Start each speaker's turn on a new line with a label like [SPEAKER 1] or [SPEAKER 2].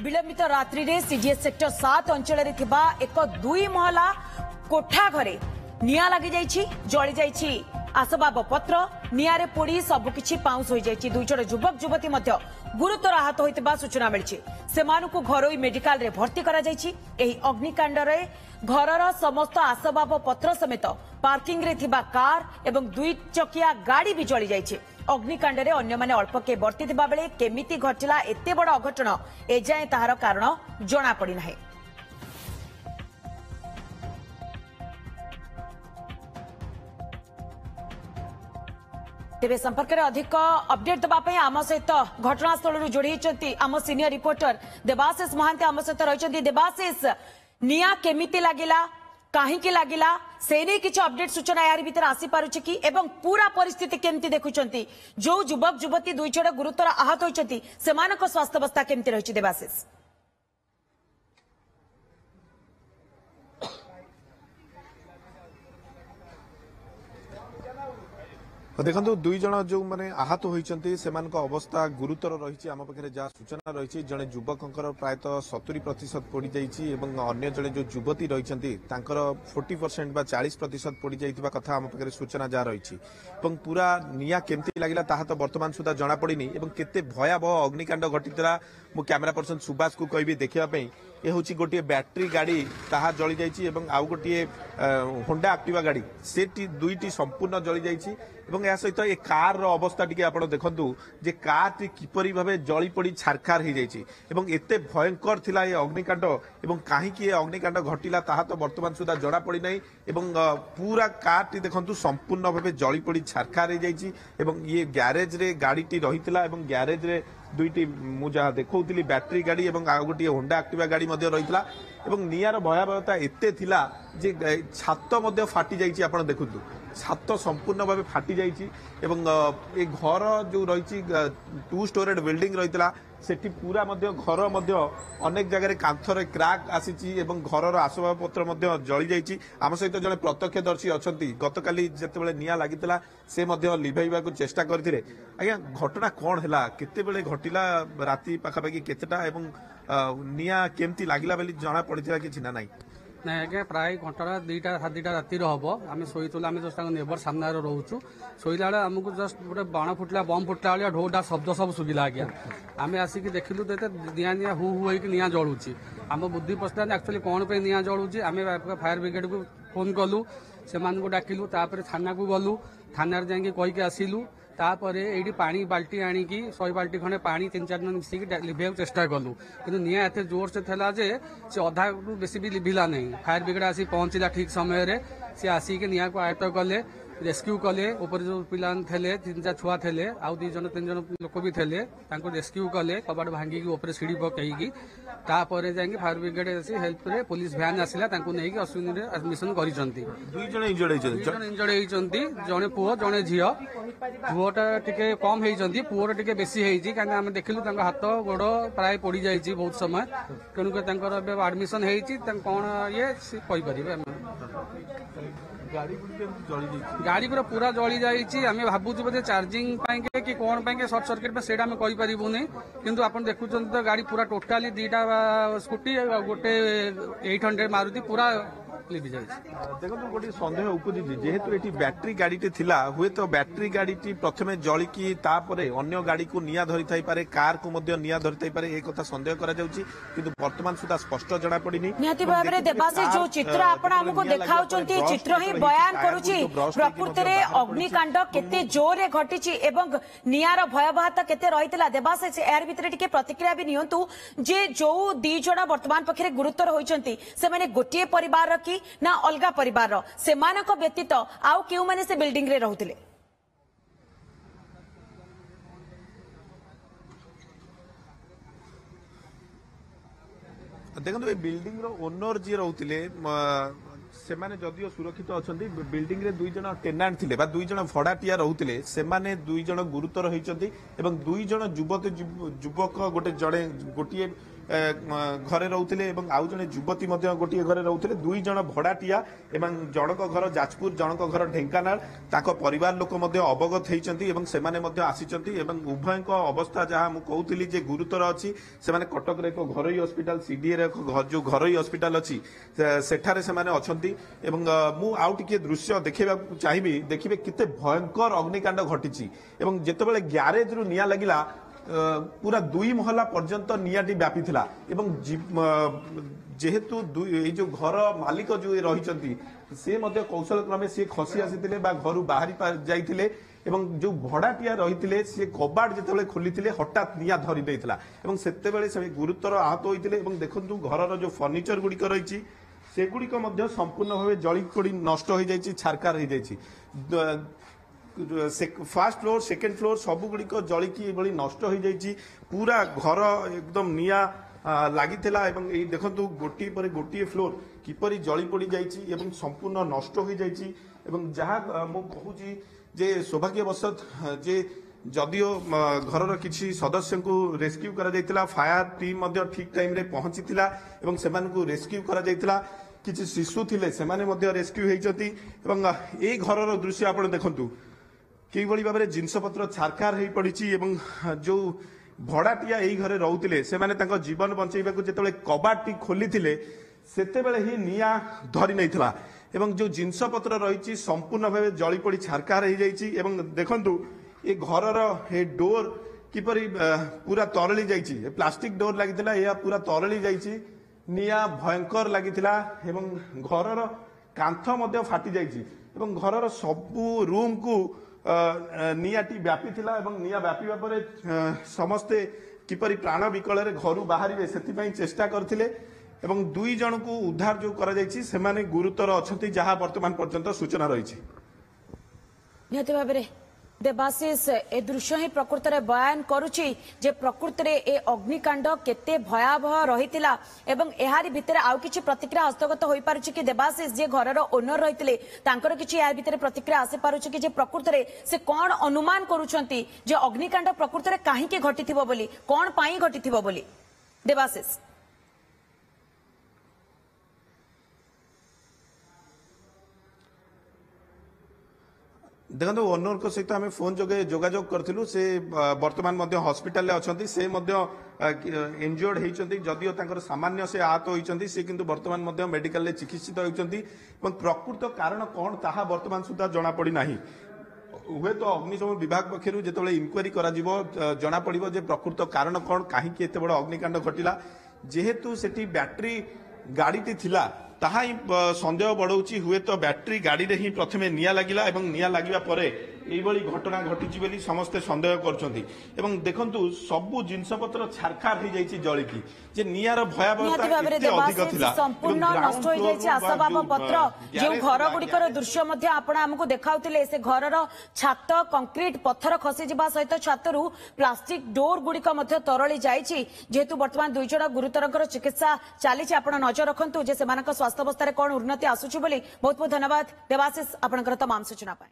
[SPEAKER 1] विलंबित रात्रि रे सीडीएस सेक्टर 7 अंचल एक 2 महला कोठा घरे निया लगी जाइछि जळी जाइछि आसबाब पत्र नियारे पोड़ी सबकिछि पाउंस हो जाइछि। दुई जण युवक युवती मध्य गुरुतर आहत होइतबा सूचना मिलछि। सेमानकु घरोई मेडिकल रे भर्ती करा जाइछि। एही अग्निकांड रे घरर समस्त आसबाब पत्र समेत पार्किंग रे थिबा कार एवं 2 चकिया गाड़ी भी जळी जाइछि। अग्निकांड रे अन्य माने अल्प के वर्ती थिबा बेले केमिति घटिला एते बड़ अघटन एजाए ताहार कारण जणा पड़ी नाही। तेरे संपर्क में अधिक अपडेट देवाई आम सहित घटनास्थल जोड़ी आम सीनियर रिपोर्टर देवाशीष महांती आम सहित रही। देवाशीष निया केमिति लागिला कहीं लागिला से नहीं किसी अपडेट सूचना यार भीतर आसी पारुछि कि एवं पूरा परिस्थिति केमती देखुचंती जो युवक युवती दुई जण गुरुतर आहत होइचंती सेमानक स्वास्थ्य अवस्था केमती रहिछि देवाशीष?
[SPEAKER 2] देखो दुई जन जो माने आहत होइचंती सेमानक अवस्था गुरुतर रही। आम पाखे जहाँ सूचना रही जड़े युवकर प्रायतः 70% पड़ जाइए एवं अन्य जड़े जो युवती रही 40% बा 40% पड़ जाइए कथा आम पाखे सूचना जहाँ रही। पूरा निया केमती लगिला ताहा तो वर्तमान सुधा जना पड़नी केते भयावह अग्निकांड घटीला। मु कैमरा पर्सन सुभाष को कहबी देखापी ये हूँ गोटे बैटरी गाड़ी ताहा जली जाइए आउ गोटे होंडा एक्टिवा गाड़ी से दुईटी संपूर्ण जली जाइए। या सहित ये कार अवस्था टी आप देखु जे कार टी किपरि भावे जली पड़ी छारखार हो जाइए। एते भयंकर थिला ये अग्निकांड एवं कहीं ये अग्निकांड घटिला ताहा तो वर्तमान सुधा जना पड़ी नहीं। पूरा कार टी देखु संपूर्ण भावे जली पड़ी छारखार हो जाइए। ये ग्यारेज रे गाड़ी टी रही ग्यारेज रे दुईटी मु जहाँ देखौली बैटरी गाड़ी और आउ गोटे होंडा एक्टिवा गाड़ी एवं नियार भयावहता एते थिला जे छात मध्य फाटी जाइए। आपण देखुतु छात संपूर्ण भाव फाटी जाइए। ए घर जो रही 2 स्टोरेड बिल्डिंग रही सेठी पूरा घर अनेक जगह कांथर क्राक आसी घर आसबाब पत्र जली जाइए। आम सहित जड़े प्रत्यक्षदर्शी अच्छा गतकाली जिते निया लगी से लिभाइबा चेष्टा करते। आज्ञा घटना कौन है केते घटिला राति पाखापाखि केतेटा एवं निया केमती लगिला बोली जना पड़ा कि ना नाई?
[SPEAKER 3] ना आज्ञा प्राय घंटा 2टा 2:30 राति हम आम शोला आम जस्ट नेबर सामने रोचु शोला बेले आमको जस्ट गोटे बाण फुटला बम फुटला भाया ढोढा शब्द सब शुभिला। आज्ञा आम आसिक देखिलु तो निया निया हु हु होकर निया जलुची आम बुद्धि पशा एक्चुअली कौन पे निया जलुची आम फायर ब्रिगेड को फोन कलु से डाकिलु थाना को गलु थाना जाकि कहीकि आसिलु तापर ये पानी बाल्टी आणिकी 100 बाल्टी खंडे पानी 3-4 जन मिसिक लिभे चेष्टा कलु कि निया एत जोर से था जे से अधा बेसी भी लिभिला नहीं। फायर ब्रिगेड आसी पहुंचला ठीक समय सी आसिक निया को आयत्त कले रेस्क्यू कले ऊपर जो पिला थे 3-4 छुआ थे आउ 2 जन 3 जन लोक भी थे रेस्क्यू कले कबाट भांगिकी ऊपर सीढ़ी पकईकी तापर जाकि फायर ब्रिगेड आसी हेल्प रे पुलिस भ्यान आसला नहीं अश्विनी रे एडमिशन करिसंती।
[SPEAKER 2] 2 जन इंजर्ड
[SPEAKER 3] होइचंती जने पुओ जने झियो पुओटा टिके कम होइचंती पुओटा टिके बेसी होइची कारण आम देखिलु तांका हाथ गोड़ प्राय पड़ी जाइची बहुत समय तेणुक एडमिशन होइची कौन ये कहि परिबे। गाड़ी पूरा जली जाइए आम भावुँ बोधे चार्जिंग कि कौन पाई सर्ट सर्किट से कही पारूनी किंतु आप देखुं तो गाड़ी पूरा टोटाली 2टा स्कूटी गोटे 800 मारुति पूरा लिभि जाए।
[SPEAKER 2] देखो गोटे सन्देह उपजी जेहेतु ये बैटरी गाड़ी हुए तो बैटरी गाड़ी प्रथम जलिकी अन्य गाड़ी को निया धरी थाई पारे कार को निया धरी थाई पारे एक कथा सन्देह करा जाउची किंतु वर्तमान सुधा स्पष्ट जना पड़िनी।
[SPEAKER 1] निहाती भाबरे देवासी जो चित्र आपण हमको देखाउचंती चित्र ही बयान करूची प्रकृति रे अग्निकांड केते जोरे घटिची एवं नियार भयावहता केते रहितला। देवासी एयर भितरे टिके प्रतिक्रिया भी नियंतु जे जो 2 जण वर्तमान पखरे गुरुतर होइचंती से माने गोटिए परिवार की ना अलगा परिवार से मानक व्यतीत आउ केउ माने से बिल्डिंग रे रहउतिले?
[SPEAKER 2] देखो ये बिल्डिंग रो ओनर जी रहउतिले से माने जदियो सुरक्षित अछंती बिल्डिंग रे 2 जण टेनांट थिले बा 2 जण भड़ाटिया रहउतिले से माने 2 जण गुरुतर होइचंती एवं 2 जण युवक गोटे जड़े गोटिए ଘରେ ରହୁଥିଲେ ଏବଂ ଆଉ ଜଣେ ଯୁବତୀ ମଧ୍ୟ ଗୋଟିଏ ଘରେ ରହୁଥିଲେ। 2 ଜଣ ଭଡ଼ାଟିଆ ଏବଂ ଜଣକ ଘର ଯାଜପୁର, ଜଣକ ଘର ଢେଙ୍କାନାଳ। ତାଙ୍କ ପରିବାର ଲୋକ ମଧ୍ୟ ଅବଗତ ହେଇଛନ୍ତି ଏବଂ ସେମାନେ ମଧ୍ୟ ଆସିଛନ୍ତି ଏବଂ ଉଭୟଙ୍କ ଅବସ୍ଥା ଯାହା ମୁଁ କହୁଥିଲି ଯେ ଗୁରୁତର ଅଛି। ସେମାନେ କଟକରେ ଏକ ଘରୋଇ ହସ୍ପିଟାଲ ସିଡିଏରେ ଏକ ଯୋଉ ଘରୋଇ ହସ୍ପିଟାଲ ଅଛି ସେଠାରେ ସେମାନେ ଅଛନ୍ତି ଏବଂ ମୁଁ ଆଉ ଟିକେ ଦୃଶ୍ୟ ଦେଖେଇବାକୁ ଚାହିଁବି। ଦେଖିବେ କେତେ ଭୟଙ୍କର ଅଗ୍ନିକାଣ୍ଡ ଘଟିଛି ଏବଂ ଯେତେବେଳେ ଗ୍ୟାରେଜରୁ ନିଆଁ ଲାଗିଲା पूरा 2 महला पर्यंत नियाटी व्यापीला এবং जेहेतु जो घर मालिक जो रही से कौशल क्रमे सी खसी आसी घर बाहरी जाइए এবং जो भड़ाटिया रही सी कबाट जो खोली हठात निया धरी देता से गुरुतर आहत होते देखु घर जो फर्निचर गुड़िक रही सेगुड़िक संपूर्ण भाव जली पोड़ी नष्ट हो जाए छारकार हो जाए। फर्स्ट फ्लोर सेकेंड फ्लोर सबुगुड़िक जलिकी नष्ट हो जाए पूरा घर एकदम निया लगी देखु गोटे पर गोटे फ्लोर किपरि जली पड़ जाए संपूर्ण नष्ट हो जाए जहाँ मुझे जे सौभाग्यवशत जे जदियो घर किसी सदस्य को रेस्क्यू करा फायर टीम ठीक टाइम रे पहुंची रेस्क्यू करा किसी शिशु थिले से रेस्क्यू होती ए घर दृश्य आप देखु कि भाव में जिनपतर छारखार हो पड़ी जो भड़ाटिया यही घरे रोते से जीवन बचाइबा जो कबाटी खोली से ही निया धरी नहीं एवं जो जिनपतर रही संपूर्ण भाव जली पड़ी छारखार हो जाए देखु ये घर डोर किपरि पूरा तरली जाइए प्लास्टिक डोर लगी यह पूरा तरली जाइए निया भयंकर लगी घर कांथ फाटी जाइए घर सबू रूम को नियाटी व्यापी निया व्यापीबा पर समस्ते किपरि प्राण विकल घर बाहर से चेष्टा करथिले 2 जन को उद्धार जो करा जायछि सेमाने गुरुतर अछंती जहां वर्तमान पर्यंत सूचना रही
[SPEAKER 1] निहति भाबरे देवाशीष ए दृश्य ही प्रकृत में बयान करुच्ची जे प्रकृत में ए अग्निकांड केते भयावह रहीतिला एवं एहारी भितर आउ किछि प्रतिक्रिया हस्तगत होई पारुछि कि देवाशीष जे घरर ओनर रहितिले तांकर किछि या भितर प्रतिक्रिया आसी पारुछि कि जे प्रकृत में से कोन अनुमान करूछंती जे अग्निकांड प्रकृत में काहे के घटिथिबो बोली कोन पाई घटिथिबो बोली देवाशीष
[SPEAKER 2] देखो ओनर को सहित आम फोन जोगे जोगाजोग करूँ से वर्तमान हॉस्पिटल अच्छा से इंजुर्ड होती जदियो सामान्य से आहत होती से किंतु वर्तमान मेडिकल चिकित्सित होती प्रकृत कारण कौन ताहा वर्तमान सुधा जना पड़ी ना हुए तो अग्निशम विभाग पक्षर जो इनक्वारी जना पड़ प्रकृत कारण कौन कहीं बड़ अग्निकांड घटला जेहेतु से बैटरी गाड़ी थिला ताहा ही संदेह बढ़ाऊँगी हुए तो बैटरी गाड़ी रे ही प्रथमे निया लगिला निया लगिबा परे एइबळी घटना घटिची बोली समस्ते संदेह करछंती देखंतु सबु जिनसपत्र छारखार हो जाइछि जळिकी जे नियार भयावहता एते अधिक थिला
[SPEAKER 1] संपूर्ण नष्ट हो जाइछि आसबाब पत्र जे घर गुडिकर दृश्य मध्ये आपण हमकु देखाउतिले से घरर छात कंक्रीट पत्थर खसी जिबा सहित छातरु प्लास्टिक डोर गुडिक मध्ये तरळी जाइछि जेहेतु वर्तमान 2 जण गुरुतरकर चिकित्सा चलीछि आपण नजर रखंतु जे सेमानक स्वास्थ्य अवस्था रे कोन उन्नति आसुछि बोली बहुत बहुत धन्यवाद देवाशीष आपनकर तमाम सूचना पाए।